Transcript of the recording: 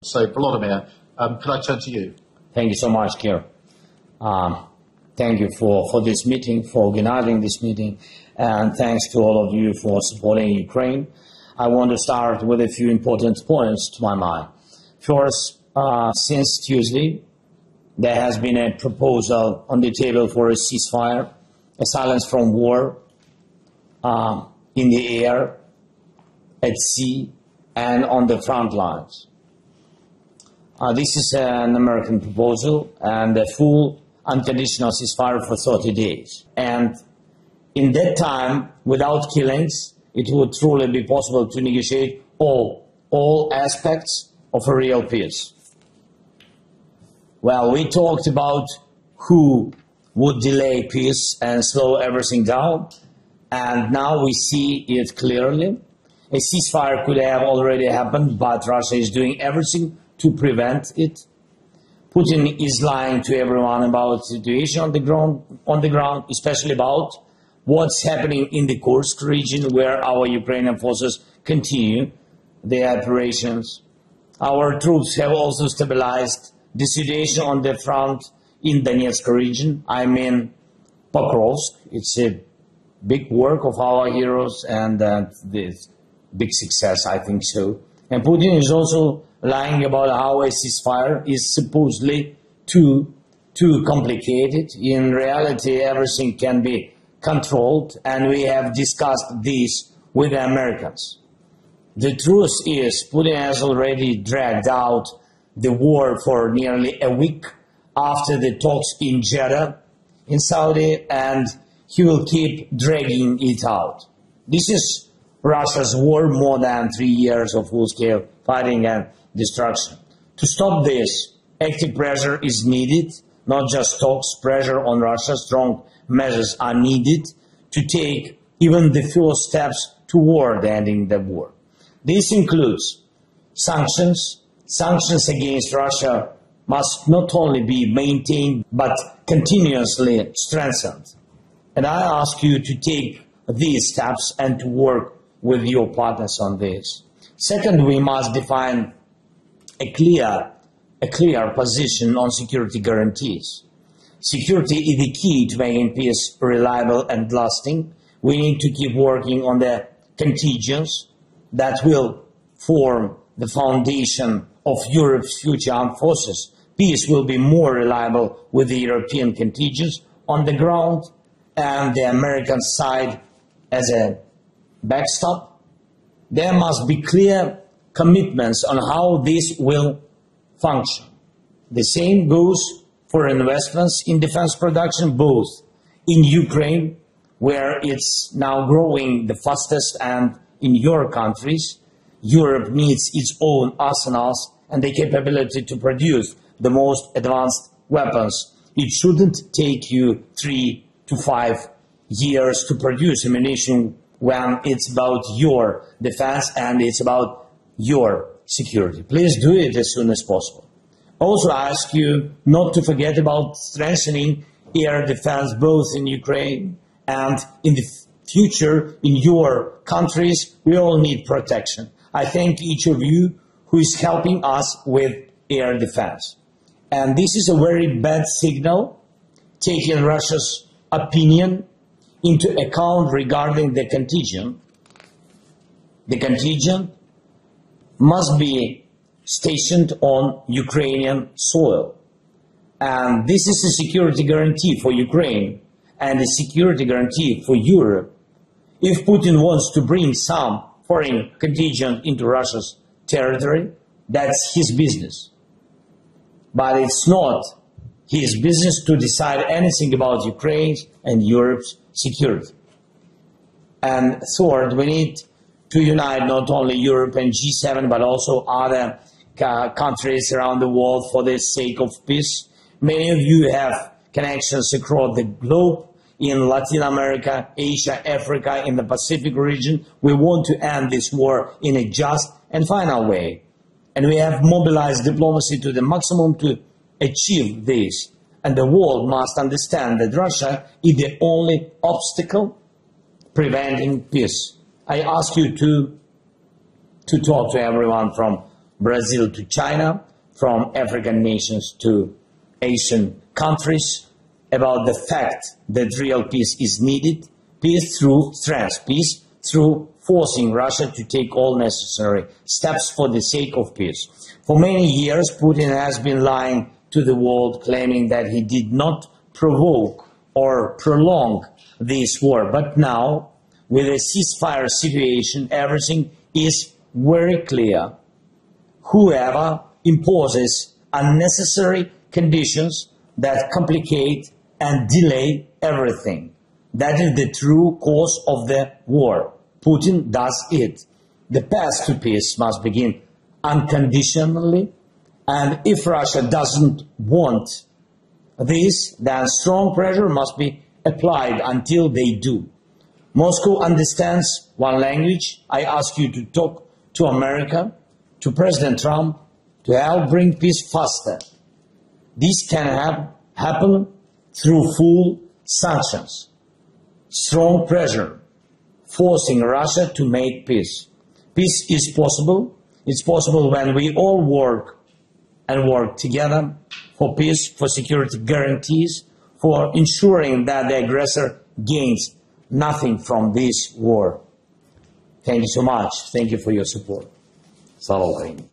So, Volodymyr, could I turn to you? Thank you so much, Kir. Thank you for this meeting, for organizing this meeting, and thanks to all of you for supporting Ukraine. I want to start with a few important points to my mind. First, since Tuesday, there has been a proposal on the table for a ceasefire, a silence from war, in the air, at sea, and on the front lines. This is an American proposal and a full unconditional ceasefire for 30 days. And in that time, without killings, it would truly be possible to negotiate all aspects of a real peace. Well, we talked about who would delay peace and slow everything down, and now we see it clearly. A ceasefire could have already happened, but Russia is doing everything to prevent it. Putin is lying to everyone about the situation on the ground, especially about what's happening in the Kursk region, where our Ukrainian forces continue their operations. Our troops have also stabilized the situation on the front in Donetsk region. I mean Pokrovsk. It's a big work of our heroes and this big success, I think so. And Putin is also lying about how a ceasefire is supposedly too complicated. In reality, everything can be controlled, and we have discussed this with the Americans. The truth is, Putin has already dragged out the war for nearly a week after the talks in Jeddah in Saudi, and he will keep dragging it out. This is Russia's war, more than 3 years of full-scale fighting and destruction. To stop this, active pressure is needed, not just talks. Pressure on Russia, strong measures are needed to take even the first steps toward ending the war. This includes sanctions. Sanctions against Russia must not only be maintained, but continuously strengthened. And I ask you to take these steps and to work with your partners on this. Second, we must define a clear position on security guarantees. Security is the key to making peace reliable and lasting. We need to keep working on the contingents that will form the foundation of Europe's future armed forces. Peace will be more reliable with the European contingents on the ground and the American side as a backstop. There must be clear commitments on how this will function. The same goes for investments in defense production, both in Ukraine, where it's now growing the fastest, and in your countries. Europe needs its own arsenals and the capability to produce the most advanced weapons. It shouldn't take you 3 to 5 years to produce ammunition when it's about your defense and it's about your security. Please do it as soon as possible. Also, I ask you not to forget about strengthening air defense both in Ukraine and in the future in your countries. We all need protection. I thank each of you who is helping us with air defense. And this is a very bad signal, taking Russia's opinion into account regarding the contingent. The contingent must be stationed on Ukrainian soil. And this is a security guarantee for Ukraine and a security guarantee for Europe. If Putin wants to bring some foreign contingent into Russia's territory, that's his business. But it's not his business to decide anything about Ukraine's and Europe's security. And third, we need to unite not only Europe and G7, but also other countries around the world for the sake of peace. Many of you have connections across the globe, in Latin America, Asia, Africa, in the Pacific region. We want to end this war in a just and final way. And we have mobilized diplomacy to the maximum to achieve this. And the world must understand that Russia is the only obstacle preventing peace. I ask you to talk to everyone from Brazil to China, from African nations to Asian countries, about the fact that real peace is needed, peace through strength, peace through forcing Russia to take all necessary steps for the sake of peace. For many years, Putin has been lying to the world, claiming that he did not provoke or prolong this war. But now, with a ceasefire situation, everything is very clear. Whoever imposes unnecessary conditions that complicate and delay everything, that is the true cause of the war. Putin does it. The path to peace must begin unconditionally, and if Russia doesn't want this, then strong pressure must be applied until they do. Moscow understands one language. I ask you to talk to America, to President Trump, to help bring peace faster. This can happen through full sanctions, strong pressure, forcing Russia to make peace. Peace is possible. It's possible when we all work together for peace, for security guarantees, for ensuring that the aggressor gains nothing from this war. Thank you so much. Thank you for your support. Slava Ukraini.